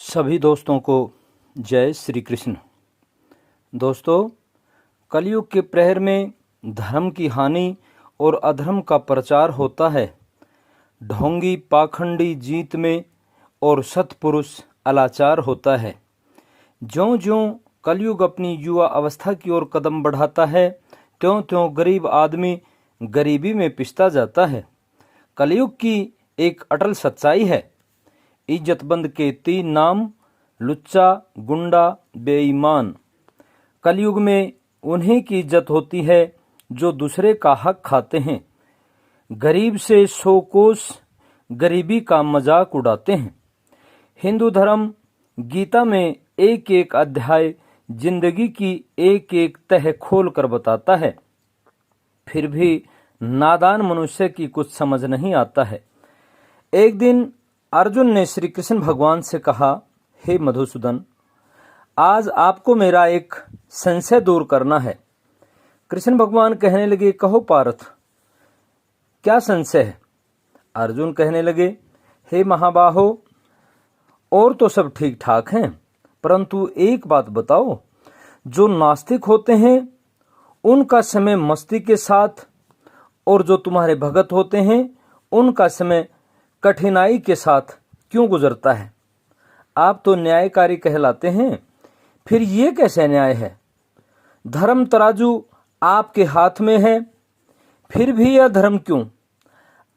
सभी दोस्तों को जय श्री कृष्ण। दोस्तों, कलयुग के प्रहर में धर्म की हानि और अधर्म का प्रचार होता है। ढोंगी पाखंडी जीत में और सत्पुरुष अलाचार होता है। ज्यों-ज्यों कलयुग अपनी युवा अवस्था की ओर कदम बढ़ाता है, त्यों-त्यों गरीब आदमी गरीबी में पिसता जाता है। कलयुग की एक अटल सच्चाई है, इज्जतमंद के 3 नाम, लुच्चा, गुंडा, बेईमान। कलयुग में उन्हीं की इज्जत होती है जो दूसरे का हक खाते हैं, गरीब से 100 कोस गरीबी का मजाक उड़ाते हैं। हिंदू धर्म गीता में एक एक अध्याय जिंदगी की एक एक तह खोल कर बताता है, फिर भी नादान मनुष्य की कुछ समझ नहीं आता है। एक दिन अर्जुन ने श्री कृष्ण भगवान से कहा, हे मधुसूदन, आज आपको मेरा एक संशय दूर करना है। कृष्ण भगवान कहने लगे, कहो पार्थ, क्या संशय है? अर्जुन कहने लगे, हे महाबाहो, और तो सब ठीक ठाक हैं, परंतु एक बात बताओ, जो नास्तिक होते हैं उनका समय मस्ती के साथ, और जो तुम्हारे भगत होते हैं उनका समय कठिनाई के साथ क्यों गुजरता है? आप तो न्यायकारी कहलाते हैं, फिर ये कैसे न्याय है? धर्म तराजू आपके हाथ में है, फिर भी यह धर्म क्यों?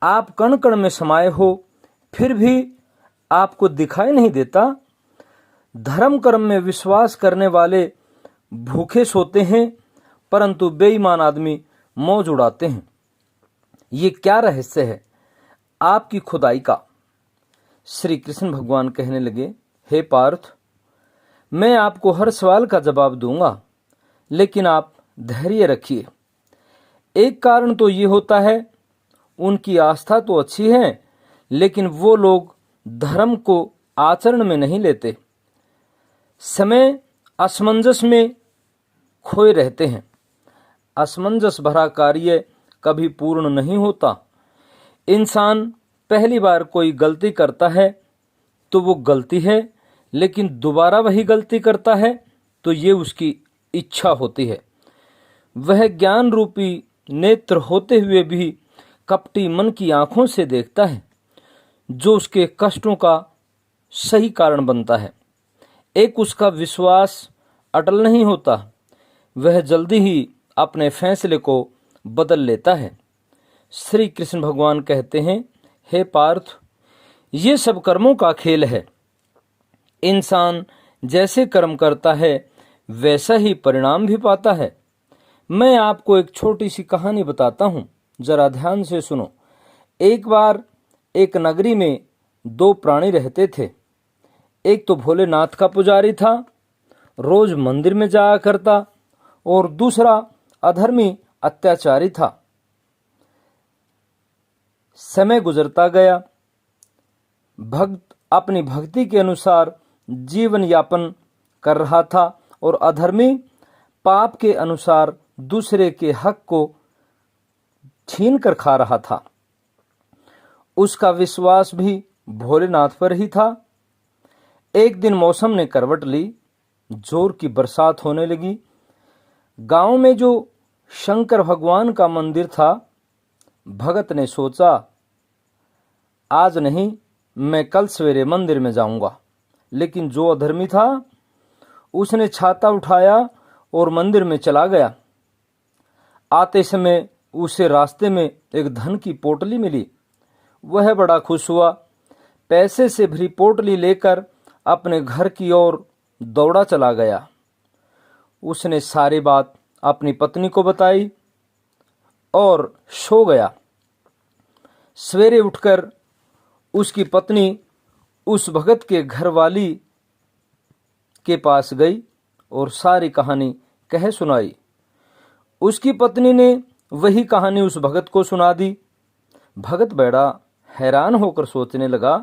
आप कण कण में समाये हो, फिर भी आपको दिखाई नहीं देता। धर्म कर्म में विश्वास करने वाले भूखे सोते हैं, परंतु बेईमान आदमी मौज उड़ाते हैं। ये क्या रहस्य है आपकी खुदाई का? श्री कृष्ण भगवान कहने लगे, हे पार्थ, मैं आपको हर सवाल का जवाब दूंगा, लेकिन आप धैर्य रखिए। एक कारण तो ये होता है, उनकी आस्था तो अच्छी है, लेकिन वो लोग धर्म को आचरण में नहीं लेते, समय असमंजस में खोए रहते हैं। असमंजस भरा कार्य कभी पूर्ण नहीं होता। इंसान पहली बार कोई गलती करता है तो वो गलती है, लेकिन दोबारा वही गलती करता है तो ये उसकी इच्छा होती है। वह ज्ञान रूपी नेत्र होते हुए भी कपटी मन की आंखों से देखता है, जो उसके कष्टों का सही कारण बनता है। एक उसका विश्वास अटल नहीं होता, वह जल्दी ही अपने फैसले को बदल लेता है। श्री कृष्ण भगवान कहते हैं, हे पार्थ, ये सब कर्मों का खेल है। इंसान जैसे कर्म करता है वैसा ही परिणाम भी पाता है। मैं आपको एक छोटी सी कहानी बताता हूँ, जरा ध्यान से सुनो। एक बार एक नगरी में 2 प्राणी रहते थे। एक तो भोलेनाथ का पुजारी था, रोज मंदिर में जाया करता, और दूसरा अधर्मी अत्याचारी था। समय गुजरता गया, भक्त अपनी भक्ति के अनुसार जीवन यापन कर रहा था और अधर्मी पाप के अनुसार दूसरे के हक को छीन कर खा रहा था। उसका विश्वास भी भोलेनाथ पर ही था। एक दिन मौसम ने करवट ली, जोर की बरसात होने लगी। गांव में जो शंकर भगवान का मंदिर था, भगत ने सोचा, आज नहीं, मैं कल सवेरे मंदिर में जाऊंगा। लेकिन जो अधर्मी था, उसने छाता उठाया और मंदिर में चला गया। आते समय उसे रास्ते में एक धन की पोटली मिली। वह बड़ा खुश हुआ, पैसे से भरी पोटली लेकर अपने घर की ओर दौड़ा चला गया। उसने सारी बात अपनी पत्नी को बताई और सो गया। सवेरे उठकर उसकी पत्नी उस भगत के घरवाली के पास गई और सारी कहानी कह सुनाई। उसकी पत्नी ने वही कहानी उस भगत को सुना दी। भगत बड़ा हैरान होकर सोचने लगा,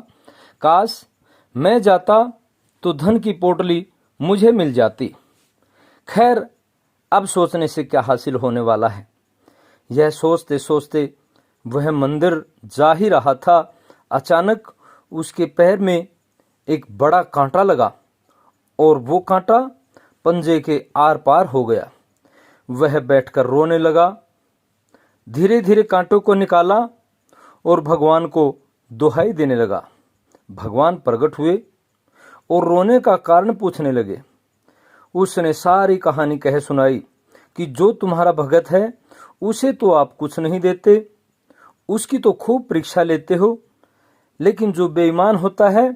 काश मैं जाता तो धन की पोटली मुझे मिल जाती। खैर, अब सोचने से क्या हासिल होने वाला है? यह सोचते सोचते वह मंदिर जा ही रहा था। अचानक उसके पैर में एक बड़ा कांटा लगा और वो कांटा पंजे के आर पार हो गया। वह बैठकर रोने लगा। धीरे धीरे कांटों को निकाला और भगवान को दुहाई देने लगा। भगवान प्रकट हुए और रोने का कारण पूछने लगे। उसने सारी कहानी कह सुनाई कि जो तुम्हारा भगत है उसे तो आप कुछ नहीं देते, उसकी तो खूब परीक्षा लेते हो, लेकिन जो बेईमान होता है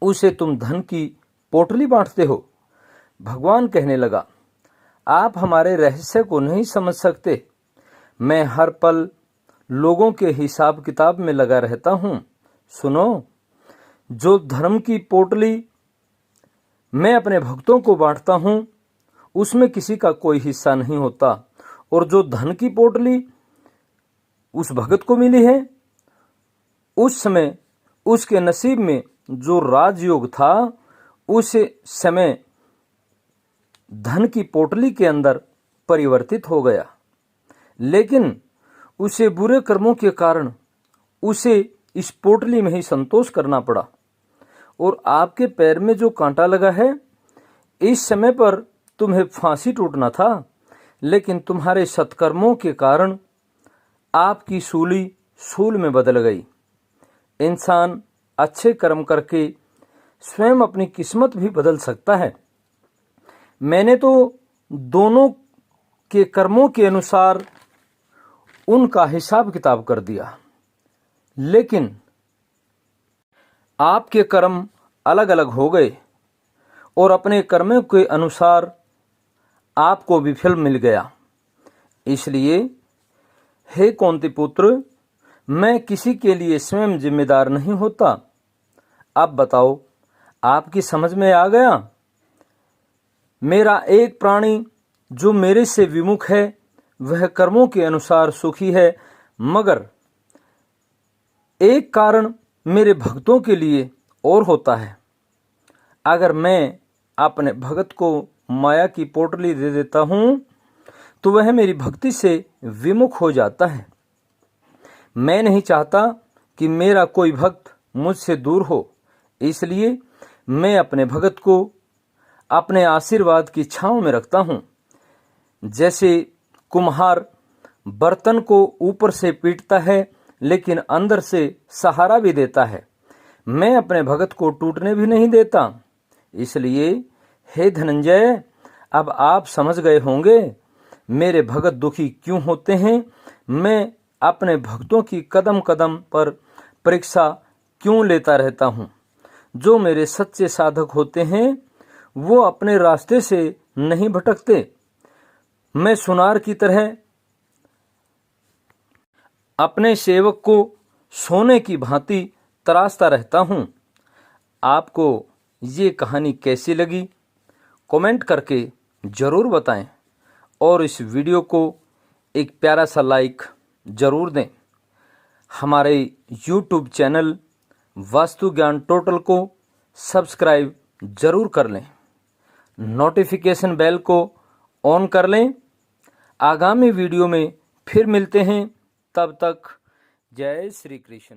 उसे तुम धन की पोटली बांटते हो। भगवान कहने लगा, आप हमारे रहस्य को नहीं समझ सकते। मैं हर पल लोगों के हिसाब किताब में लगा रहता हूं। सुनो, जो धर्म की पोटली मैं अपने भक्तों को बांटता हूं उसमें किसी का कोई हिस्सा नहीं होता, और जो धन की पोटली उस भगत को मिली है उस समय उसके नसीब में जो राजयोग था उस समय धन की पोटली के अंदर परिवर्तित हो गया, लेकिन उसे बुरे कर्मों के कारण उसे इस पोटली में ही संतोष करना पड़ा। और आपके पैर में जो कांटा लगा है, इस समय पर तुम्हें फांसी टूटना था, लेकिन तुम्हारे सत्कर्मों के कारण आपकी सूली सूल में बदल गई। इंसान अच्छे कर्म करके स्वयं अपनी किस्मत भी बदल सकता है। मैंने तो दोनों के कर्मों के अनुसार उनका हिसाब किताब कर दिया, लेकिन आपके कर्म अलग अलग हो गए और अपने कर्मों के अनुसार आपको भी फल मिल गया। इसलिए हे कौंती पुत्र, मैं किसी के लिए स्वयं जिम्मेदार नहीं होता। अब बताओ, आपकी समझ में आ गया? मेरा एक प्राणी जो मेरे से विमुख है वह कर्मों के अनुसार सुखी है, मगर एक कारण मेरे भक्तों के लिए और होता है। अगर मैं अपने भगत को माया की पोटली दे देता हूं तो वह मेरी भक्ति से विमुख हो जाता है। मैं नहीं चाहता कि मेरा कोई भक्त मुझसे दूर हो, इसलिए मैं अपने भगत को अपने आशीर्वाद की छांव में रखता हूं। जैसे कुम्हार बर्तन को ऊपर से पीटता है लेकिन अंदर से सहारा भी देता है, मैं अपने भगत को टूटने भी नहीं देता। इसलिए हे धनंजय, अब आप समझ गए होंगे मेरे भगत दुखी क्यों होते हैं, मैं अपने भक्तों की कदम कदम पर परीक्षा क्यों लेता रहता हूँ। जो मेरे सच्चे साधक होते हैं वो अपने रास्ते से नहीं भटकते। मैं सुनार की तरह अपने सेवक को सोने की भांति तराशता रहता हूँ। आपको ये कहानी कैसी लगी कमेंट करके ज़रूर बताएं और इस वीडियो को एक प्यारा सा लाइक ज़रूर दें। हमारे YouTube चैनल वास्तु ज्ञान टोटल को सब्सक्राइब ज़रूर कर लें, नोटिफिकेशन बेल को ऑन कर लें। आगामी वीडियो में फिर मिलते हैं, तब तक जय श्री कृष्ण।